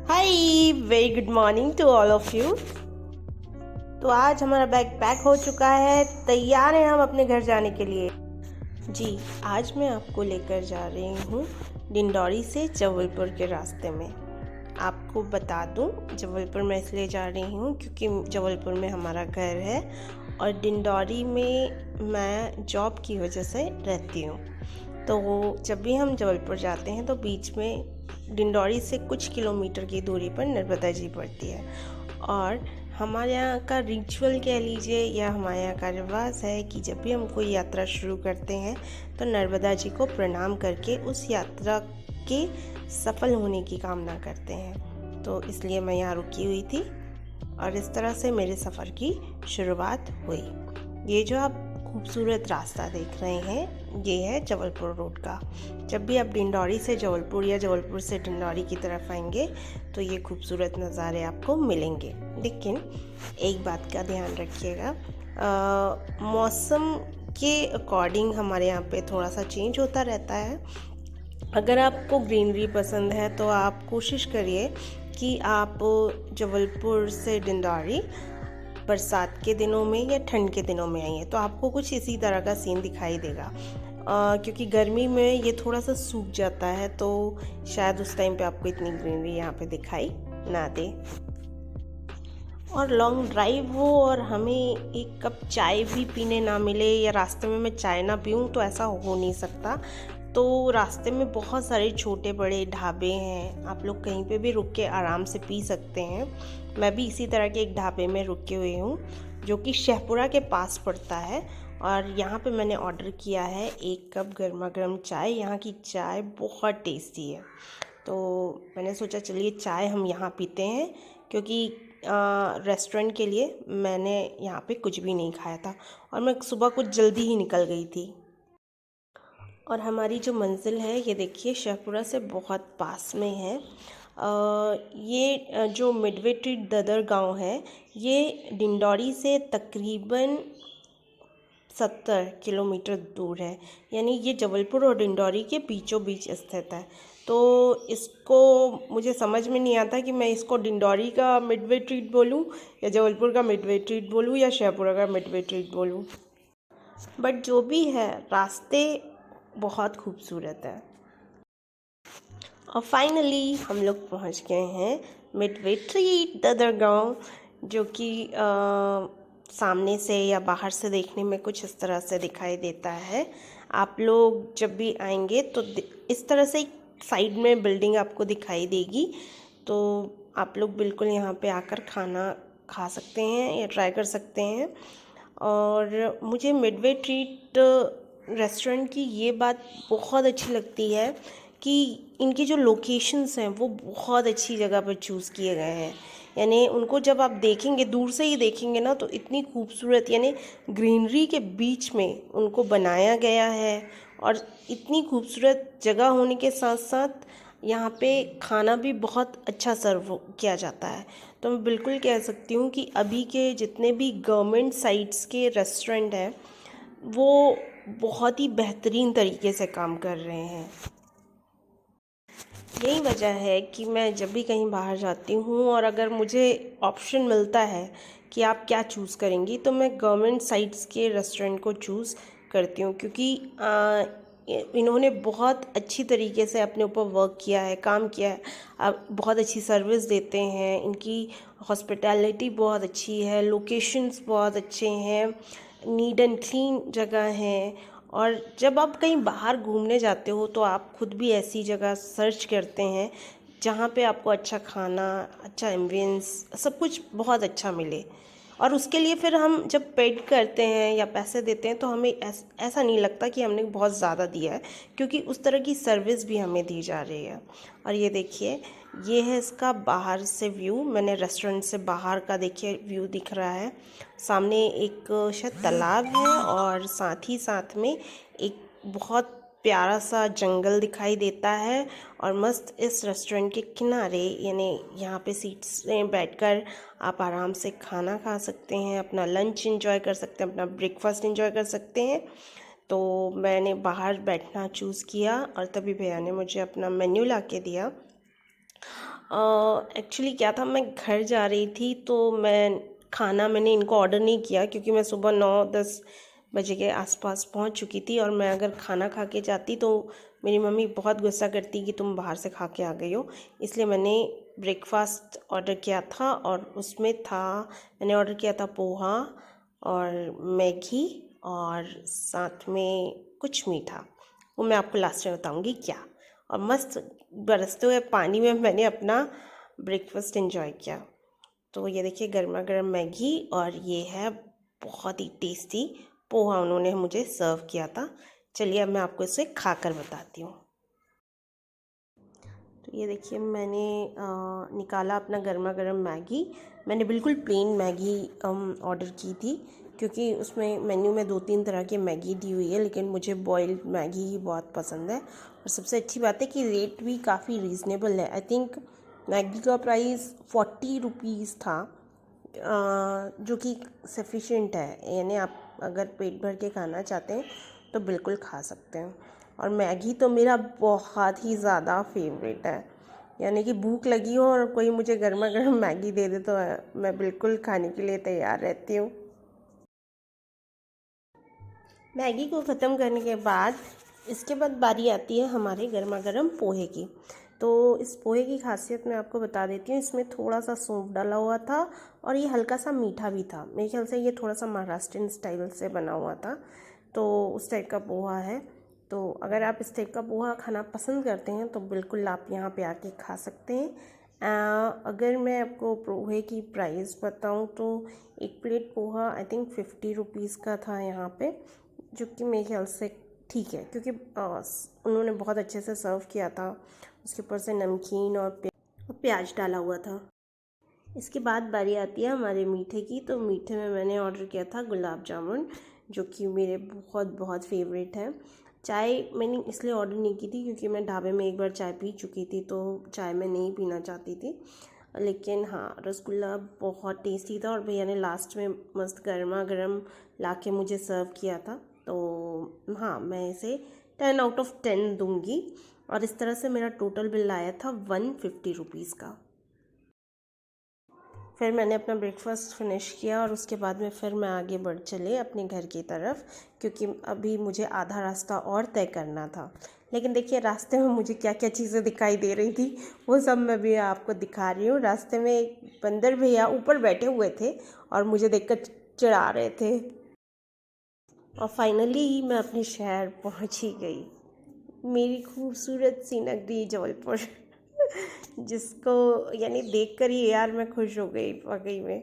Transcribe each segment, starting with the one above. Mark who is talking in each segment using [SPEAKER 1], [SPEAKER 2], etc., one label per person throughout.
[SPEAKER 1] Hi, very good morning to all of you. तो आज हमारा बैग पैक हो चुका है, तैयार हैं हम अपने घर जाने के लिए। जी, आज मैं आपको लेकर जा रही हूँ डिंडौरी से जबलपुर के रास्ते में। आपको बता दूँ, जबलपुर मैं इसलिए जा रही हूँ क्योंकि जबलपुर में हमारा घर है और डिंडौरी में मैं जॉब की वजह से रहती हूँ। तो जब भी हम जबलपुर जाते हैं तो बीच में डिंडौरी से कुछ किलोमीटर की दूरी पर नर्मदा जी पड़ती है और हमारे यहाँ का रिचुअल कह लीजिए या हमारे यहाँ का रिवाज है कि जब भी हम कोई यात्रा शुरू करते हैं तो नर्मदा जी को प्रणाम करके उस यात्रा के सफल होने की कामना करते हैं। तो इसलिए मैं यहाँ रुकी हुई थी और इस तरह से मेरे सफ़र की शुरुआत हुई। ये जो आप खूबसूरत रास्ता देख रहे हैं ये है जबलपुर रोड का। जब भी आप डिंडौरी से जबलपुर या जबलपुर से डिंडौरी की तरफ आएंगे तो ये खूबसूरत नज़ारे आपको मिलेंगे। लेकिन एक बात का ध्यान रखिएगा, मौसम के अकॉर्डिंग हमारे यहाँ पे थोड़ा सा चेंज होता रहता है। अगर आपको ग्रीनरी पसंद है तो आप कोशिश करिए कि आप जबलपुर से डिंडौरी बरसात के दिनों में या ठंड के दिनों में आइए तो आपको कुछ इसी तरह का सीन दिखाई देगा। क्योंकि गर्मी में ये थोड़ा सा सूख जाता है तो शायद उस टाइम पे आपको इतनी ग्रीनरी यहाँ पे दिखाई ना दे। और लॉन्ग ड्राइव हो और हमें एक कप चाय भी पीने ना मिले या रास्ते में मैं चाय ना पीऊँ तो ऐसा हो नहीं सकता। तो रास्ते में बहुत सारे छोटे बड़े ढाबे हैं, आप लोग कहीं पे भी रुक के आराम से पी सकते हैं। मैं भी इसी तरह के एक ढाबे में रुकी हुई हूँ जो कि शहपुरा के पास पड़ता है और यहाँ पे मैंने ऑर्डर किया है 1 कप गर्मा गर्म चाय। यहाँ की चाय बहुत टेस्टी है तो मैंने सोचा चलिए चाय हम यहाँ पीते हैं, क्योंकि रेस्टोरेंट के लिए मैंने यहाँ पे कुछ भी नहीं खाया था और मैं सुबह कुछ जल्दी ही निकल गई थी। और हमारी जो मंजिल है ये देखिए शहपुरा से बहुत पास में है। ये जो मिडवे ट्री ददर गांव है ये डिंडौरी से तकरीबन 70 किलोमीटर दूर है, यानी ये जबलपुर और डिंडौरी के बीचों बीच स्थित है। तो इसको मुझे समझ में नहीं आता कि मैं इसको डिंडौरी का मिडवे ट्रीट बोलूँ या जबलपुर का मिडवे ट्रीट बोलूँ या शहपुरा का मिडवे ट्रीट बोलूँ, बट जो भी है रास्ते बहुत खूबसूरत है। और फाइनली हम लोग पहुंच गए हैं मिडवे ट्रीट ददर गांव, जो कि सामने से या बाहर से देखने में कुछ इस तरह से दिखाई देता है। आप लोग जब भी आएंगे तो इस तरह से एक साइड में बिल्डिंग आपको दिखाई देगी, तो आप लोग बिल्कुल यहाँ पे आकर खाना खा सकते हैं या ट्राई कर सकते हैं। और मुझे मिडवे ट्रीट रेस्टोरेंट की ये बात बहुत अच्छी लगती है कि इनकी जो लोकेशंस हैं वो बहुत अच्छी जगह पर चूज़ किए गए हैं। यानी उनको जब आप देखेंगे, दूर से ही देखेंगे ना, तो इतनी खूबसूरत यानी ग्रीनरी के बीच में उनको बनाया गया है और इतनी खूबसूरत जगह होने के साथ साथ यहाँ पे खाना भी बहुत अच्छा सर्व किया जाता है। तो मैं बिल्कुल कह सकती हूँ कि अभी के जितने भी गवर्नमेंट साइट्स के रेस्टोरेंट हैं वो बहुत ही बेहतरीन तरीके से काम कर रहे हैं। यही वजह है कि मैं जब भी कहीं बाहर जाती हूँ और अगर मुझे ऑप्शन मिलता है कि आप क्या चूज़ करेंगी तो मैं गवर्नमेंट साइट्स के रेस्टोरेंट को चूज़ करती हूँ, क्योंकि इन्होंने बहुत अच्छी तरीके से अपने ऊपर वर्क किया है, काम किया है, बहुत अच्छी सर्विस देते हैं, इनकी हॉस्पिटैलिटी बहुत अच्छी है, लोकेशंस बहुत अच्छे हैं, नीट एंड क्लीन जगह है। और जब आप कहीं बाहर घूमने जाते हो तो आप खुद भी ऐसी जगह सर्च करते हैं जहाँ पे आपको अच्छा खाना, अच्छा एम्बियंस, सब कुछ बहुत अच्छा मिले। और उसके लिए फिर हम जब पेड करते हैं या पैसे देते हैं तो हमें ऐसा नहीं लगता कि हमने बहुत ज़्यादा दिया है, क्योंकि उस तरह की सर्विस भी हमें दी जा रही है। और ये देखिए, ये है इसका बाहर से व्यू। मैंने रेस्टोरेंट से बाहर का देखिए व्यू दिख रहा है। सामने एक शायद तालाब है और साथ ही साथ में एक बहुत प्यारा सा जंगल दिखाई देता है। और मस्त इस रेस्टोरेंट के किनारे यानी यहाँ पे सीट्स में बैठकर आप आराम से खाना खा सकते हैं, अपना लंच एंजॉय कर सकते हैं, अपना ब्रेकफास्ट एंजॉय कर सकते हैं। तो मैंने बाहर बैठना चूज़ किया और तभी भैया ने मुझे अपना मेन्यू ला के दिया। एक्चुअली क्या था, मैं घर जा रही थी तो मैंने इनको ऑर्डर नहीं किया, क्योंकि मैं सुबह 9-10 बजे के आसपास पहुंच चुकी थी। और मैं अगर खाना खा के जाती तो मेरी मम्मी बहुत गुस्सा करती कि तुम बाहर से खा के आ गई हो। इसलिए मैंने ब्रेकफास्ट ऑर्डर किया था, और उसमें मैंने ऑर्डर किया था पोहा और मैगी और साथ में कुछ मीठा। वो मैं आपको लास्ट में बताऊंगी क्या। और मस्त बरसते हुए पानी में मैंने अपना ब्रेकफास्ट एंजॉय किया। तो ये देखिए, गर्मा गर्म मैगी, और ये है बहुत ही टेस्टी पोहा उन्होंने मुझे सर्व किया था। चलिए अब मैं आपको इसे खाकर बताती हूँ। तो ये देखिए, मैंने निकाला अपना गर्मा गर्म मैगी। मैंने बिल्कुल प्लेन मैगी ऑर्डर की थी, क्योंकि उसमें मेन्यू में 2-3 तरह की मैगी दी हुई है, लेकिन मुझे बॉइल्ड मैगी ही बहुत पसंद है। और सबसे अच्छी बात है कि रेट भी काफ़ी रीज़नेबल है। आई थिंक मैगी का प्राइस 40 रुपीज़ था, जो कि सफिशेंट है। यानी आप अगर पेट भर के खाना चाहते हैं तो बिल्कुल खा सकते हैं। और मैगी तो मेरा बहुत ही ज़्यादा फेवरेट है, यानी कि भूख लगी हो और कोई मुझे गर्मा गर्म मैगी दे दे तो मैं बिल्कुल खाने के लिए तैयार रहती हूँ। मैगी को ख़त्म करने के बाद इसके बाद बारी आती है हमारे गर्मा गर्म पोहे की। तो इस पोहे की खासियत मैं आपको बता देती हूँ। इसमें थोड़ा सा सौंफ डाला हुआ था, और ये हल्का सा मीठा भी था। मेरे ख्याल से ये थोड़ा सा महाराष्ट्रियन स्टाइल से बना हुआ था, तो उस टाइप का पोहा है। तो अगर आप इस टाइप का पोहा खाना पसंद करते हैं तो बिल्कुल आप यहाँ पे आके खा सकते हैं। अगर मैं आपको पोहे की प्राइस बताऊँ तो एक plate poha I think 50 rupees का था यहाँ पे, जो कि मेरे ख्याल से ठीक है, क्योंकि उन्होंने बहुत अच्छे से सर्व किया था। उसके ऊपर से नमकीन और प्याज डाला हुआ था। इसके बाद बारी आती है हमारे मीठे की। तो मीठे में मैंने ऑर्डर किया था गुलाब जामुन, जो कि मेरे बहुत बहुत फेवरेट है। चाय मैंने इसलिए ऑर्डर नहीं की थी क्योंकि मैं ढाबे में एक बार चाय पी चुकी थी, तो चाय मैं नहीं पीना चाहती थी। लेकिन हाँ, रसगुल्ला बहुत टेस्टी था, और भैया ने लास्ट में मस्त गर्मा गर्म ला के मुझे सर्व किया था। तो हाँ, मैं इसे 10 आउट ऑफ 10 दूंगी। और इस तरह से मेरा टोटल बिल आया था 150 रुपीज़ का। फिर मैंने अपना ब्रेकफास्ट फिनिश किया, और उसके बाद में फिर मैं आगे बढ़ चले अपने घर की तरफ, क्योंकि अभी मुझे आधा रास्ता और तय करना था। लेकिन देखिए, रास्ते में मुझे क्या क्या चीज़ें दिखाई दे रही थी वो सब मैं भी आपको दिखा रही हूँ। रास्ते में एक बंदर भैया ऊपर बैठे हुए थे और मुझे देखकर चिढ़ा रहे थे। और फाइनली मैं अपने शहर पहुँच ही गई, मेरी खूबसूरत सी नगरी जबलपुर जिसको यानी देखकर ही यार मैं खुश हो गई वाकई में।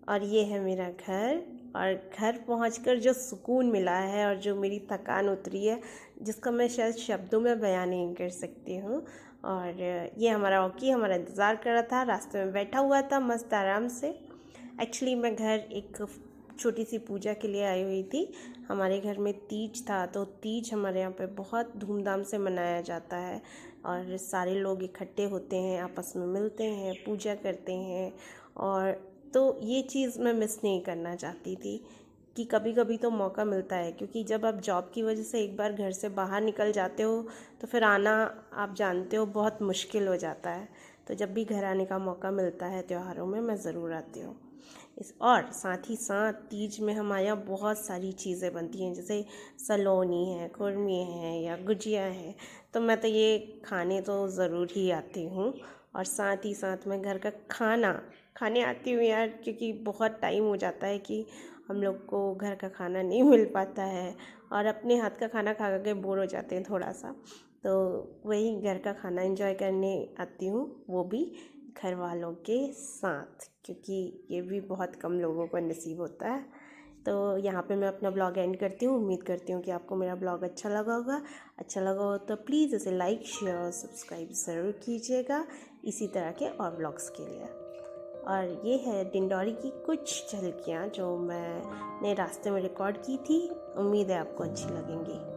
[SPEAKER 1] और ये है मेरा घर, और घर पहुंचकर जो सुकून मिला है और जो मेरी थकान उतरी है, जिसका मैं शायद शब्दों में बयान नहीं कर सकती हूँ। और ये हमारा ओकी हमारा इंतज़ार कर रहा था, रास्ते में बैठा हुआ था मस्त आराम से। एक्चुअली मैं घर एक छोटी सी पूजा के लिए आई हुई थी। हमारे घर में तीज था, तो तीज हमारे यहाँ पे बहुत धूमधाम से मनाया जाता है, और सारे लोग इकट्ठे होते हैं, आपस में मिलते हैं, पूजा करते हैं। और तो ये चीज़ मैं मिस नहीं करना चाहती थी कि कभी कभी तो मौका मिलता है, क्योंकि जब आप जॉब की वजह से एक बार घर से बाहर निकल जाते हो तो फिर आना, आप जानते हो, बहुत मुश्किल हो जाता है। तो जब भी घर आने का मौका मिलता है त्योहारों में, मैं ज़रूर आती हूँ। और साथ ही साथ तीज में हमारे यहाँ बहुत सारी चीज़ें बनती हैं, जैसे सलोनी है, खुरमी है, या गुजिया है। तो मैं तो ये खाने तो ज़रूर ही आती हूँ। और साथ ही साथ मैं घर का खाने आती हूँ यार, क्योंकि बहुत टाइम हो जाता है कि हम लोग को घर का खाना नहीं मिल पाता है, और अपने हाथ का खाना खा के बोर हो जाते हैं थोड़ा सा। तो वही घर का खाना एंजॉय करने आती हूँ, वो भी घर वालों के साथ, क्योंकि ये भी बहुत कम लोगों को नसीब होता है। तो यहाँ पे मैं अपना ब्लॉग एंड करती हूँ। उम्मीद करती हूँ कि आपको मेरा ब्लॉग अच्छा लगा होगा। अच्छा लगा हो तो प्लीज़ इसे लाइक, शेयर और सब्सक्राइब ज़रूर कीजिएगा इसी तरह के और ब्लॉग्स के लिए। और ये है डिंडौरी की कुछ झलकियाँ जो मैंने रास्ते में रिकॉर्ड की थी। उम्मीद है आपको अच्छी लगेंगी।